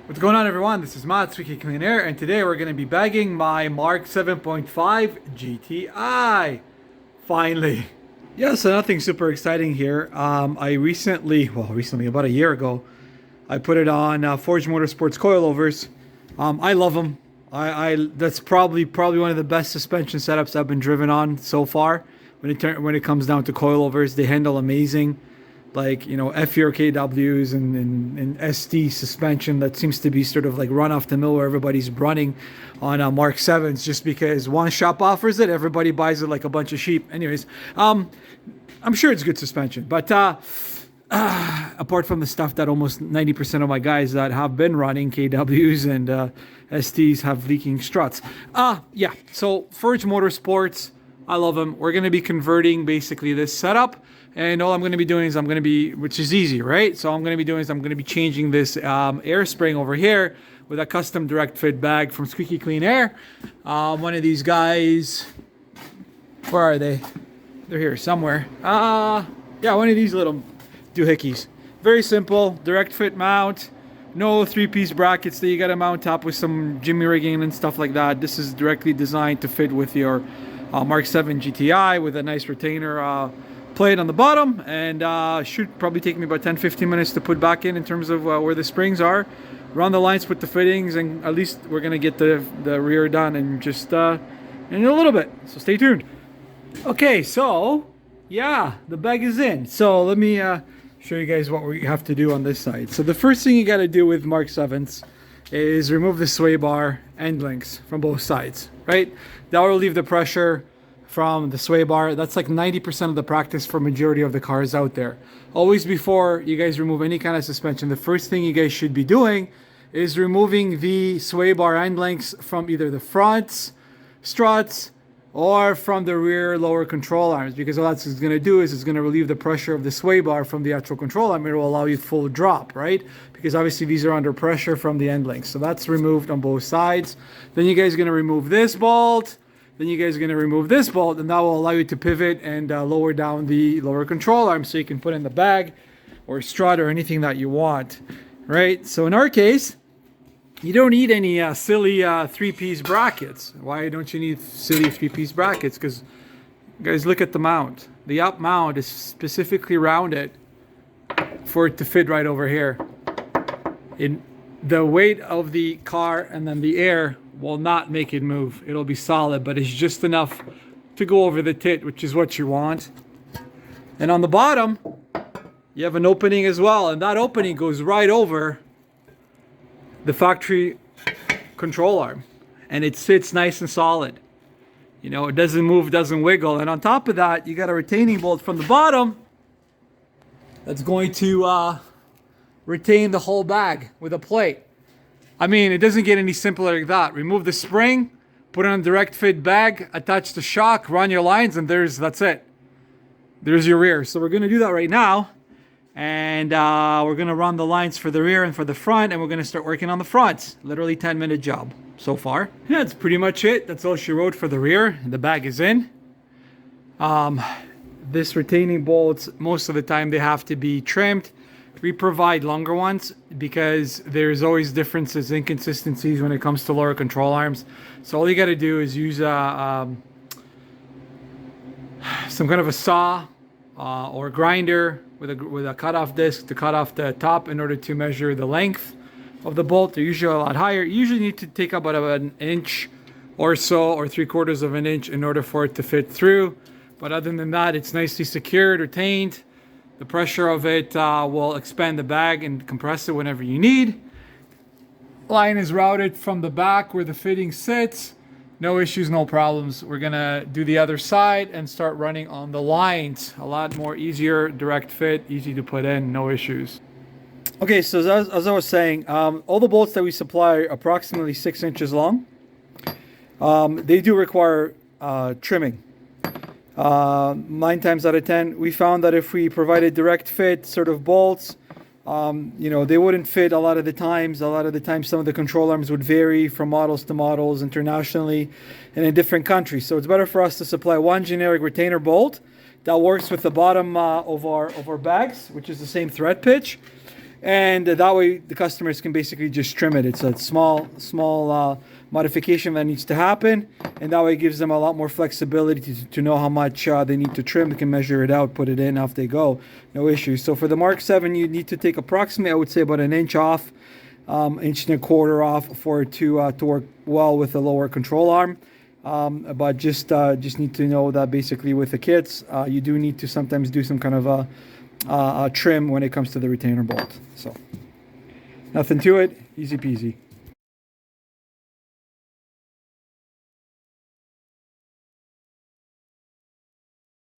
What's going on, everyone? This is Matt, Squeaky Clean Air, and today we're going to be bagging my Mark 7.5 GTI. Finally. Yeah, so nothing super exciting here. I recently, about a year ago, I put it on Forge Motorsports coilovers. I love them. That's probably one of the best suspension setups I've been driven on so far. When it comes down to coilovers, they handle amazing. Like, you know, FER KWs and ST suspension that seems to be sort of like run off the mill where everybody's running on Mark 7s just because one shop offers it, everybody buys it like a bunch of sheep. Anyways, I'm sure it's good suspension, but apart from the stuff that almost 90% of my guys that have been running KWs and STs have leaking struts. Yeah, so Forge Motorsports, I love them. We're going to be converting basically this setup. And all I'm going to be doing is which is easy, right? So I'm going to be changing this air spring over here with a custom direct fit bag from Squeaky Clean Air. One of these guys, where are they? They're here somewhere. Yeah, one of these little doohickeys. Very simple, direct fit mount. No three-piece brackets that you got to mount up with some jimmy rigging and stuff like that. This is directly designed to fit with your Mark 7 GTI with a nice retainer plate on the bottom, and should probably take me about 10-15 minutes to put back in terms of where the springs are, run the lines, put the fittings, and at least we're gonna get the rear done in just in a little bit, so stay tuned. Okay, so yeah, the bag is in. So let me show you guys what we have to do on this side. So the first thing you got to do with Mark 7s is remove the sway bar end links from both sides, right? That will relieve the pressure from the sway bar. That's like 90% of the practice for majority of the cars out there. Always, before you guys remove any kind of suspension, the first thing you guys should be doing is removing the sway bar end links from either the front struts or from the rear lower control arms, because all that's going to do is it's going to relieve the pressure of the sway bar from the actual control arm. It will allow you full drop, right? Because obviously these are under pressure from the end links. So that's removed on both sides. Then you guys are going to remove this bolt. Then you guys are going to remove this bolt, and that will allow you to pivot and lower down the lower control arm so you can put in the bag or strut or anything that you want, right? So in our case, you don't need any silly three-piece brackets. Why don't you need silly three-piece brackets? Because, guys, look at the mount. The up mount is specifically rounded for it to fit right over here. The weight of the car and then the air will not make it move. It'll be solid, but it's just enough to go over the tit, which is what you want. And on the bottom, you have an opening as well, and that opening goes right over the factory control arm, and it sits nice and solid. You know, it doesn't move, doesn't wiggle. And on top of that, you got a retaining bolt from the bottom that's going to retain the whole bag with a plate. I mean, it doesn't get any simpler like that. Remove the spring, put it on a direct fit bag, attach the shock, run your lines, and that's it. There's your rear. So we're going to do that right now. And we're going to run the lines for the rear and for the front, and we're going to start working on the front. Literally 10-minute job so far. Yeah, that's pretty much it. That's all she wrote for the rear. The bag is in. This retaining bolts, most of the time they have to be trimmed. We provide longer ones because there's always differences, inconsistencies when it comes to lower control arms. So all you got to do is use some kind of a saw or grinder with a cutoff disc to cut off the top in order to measure the length of the bolt. They're usually a lot higher. You usually need to take about an inch or so, or 3/4 of an inch, in order for it to fit through. But other than that, it's nicely secured, retained. The pressure of it will expand the bag and compress it whenever you need. Line is routed from the back where the fitting sits. No issues, no problems. We're gonna do the other side and start running on the lines. A lot more easier, direct fit, easy to put in, no issues. Okay, so as I was saying, all the bolts that we supply are approximately 6 inches long. They do require trimming. 9 times out of 10, we found that if we provided direct fit sort of bolts, you know, they wouldn't fit a lot of the times. A lot of the times, some of the control arms would vary from models to models internationally and in different countries. So it's better for us to supply one generic retainer bolt that works with the bottom of our bags, which is the same thread pitch. and that way the customers can basically just trim it. It's a small modification that needs to happen, and that way it gives them a lot more flexibility to know how much they need to trim. They can measure it out, put it in, off they go, no issues. So for the Mark 7, you need to take approximately, I would say, about an inch off, inch and a quarter off for it to work well with the lower control arm. But just need to know that basically with the kits, you do need to sometimes do some kind of a trim when it comes to the retainer bolt. So nothing to it, easy peasy.